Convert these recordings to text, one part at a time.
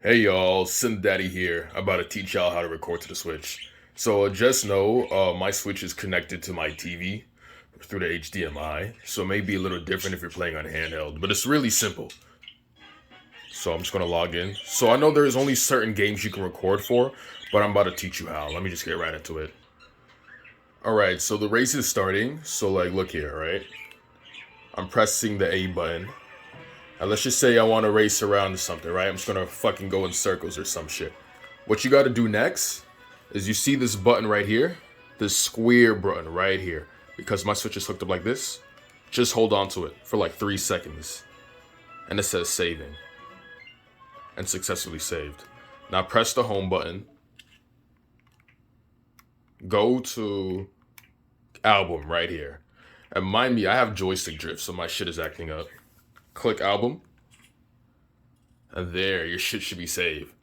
Hey y'all, Sim Daddy here. I'm about to teach y'all how to record to the Switch. So just know, my Switch is connected to my TV through the HDMI, so it may be a little different if you're playing on handheld, but it's really simple. So I'm just gonna log in. So I know there's only certain games you can record for, but I'm about to teach you how. Let me just get right into it. Alright, so the race is starting. So like, look here, right? I'm pressing the A button. And let's just say I want to race around something, right? I'm just gonna fucking go in circles or some shit. What you gotta do next is you see this button right here, this square button right here. Because my Switch is hooked up like this, just hold on to it for like 3 seconds. And it says saving. And successfully saved. Now press the home button. Go to album right here. And mind me, I have joystick drift, so my shit is acting up. Click album. And there, your shit should be saved.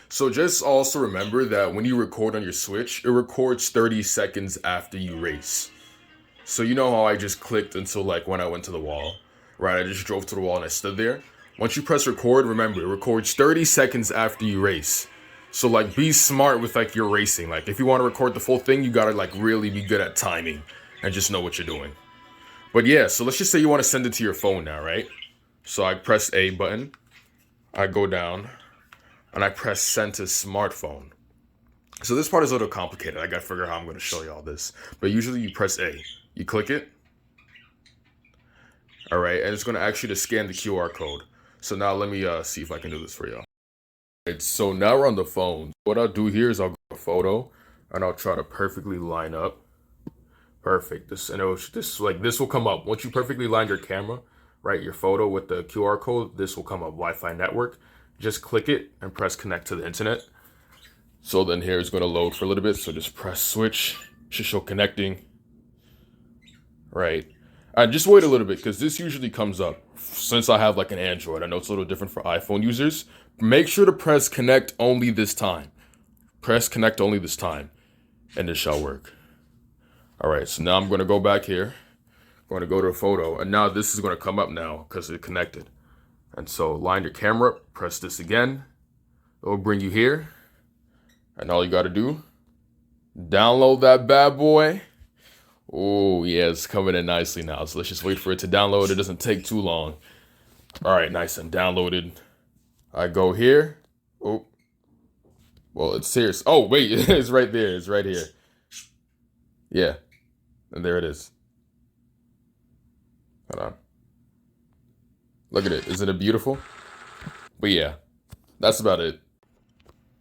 So just also remember that when you record on your Switch, it records 30 seconds after you race. So you know how I just clicked until like when I went to the wall, right? I just drove to the wall and I stood there. Once you press record, remember it records 30 seconds after you race. So like be smart with like your racing. Like if you want to record the full thing, you gotta like really be good at timing and just know what you're doing. But yeah, so let's just say you want to send it to your phone now, right? So I press A button, I go down, and I press send to smartphone. So this part is a little complicated. I gotta figure out how I'm gonna show you all this. But usually you press A. You click it. Alright, and it's gonna ask you to scan the QR code. So now let me see if I can do this for y'all. Alright, so now we're on the phone. What I'll do here is I'll go to photo and I'll try to perfectly line up. Perfect. This will come up. Once you perfectly line your camera, right, your photo with the QR code, this will come up, Wi-Fi network. Just click it and press connect to the internet. So then here it's going to load for a little bit. So just press switch. Should show connecting. Right. And just wait a little bit because this usually comes up. Since I have like an Android, I know it's a little different for iPhone users. Make sure to press connect only this time. Press connect only this time. And it shall work. Alright, so now I'm going to go back here. I'm going to go to a photo. And now this is going to come up now because it's connected. And so line your camera up. Press this again. It will bring you here. And all you got to do, download that bad boy. Oh, yeah, it's coming in nicely now. So let's just wait for it to download. It doesn't take too long. All right, nice and downloaded. I go here. Oh, well, it's here. Oh, wait, it's right there. It's right here. Yeah, and there it is. Hold on. Look at it. Isn't it beautiful? But yeah, that's about it.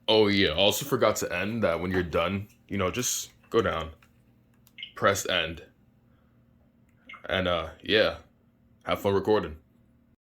Oh, yeah. Also forgot to end that when you're done, just go down, press end. And yeah, have fun recording.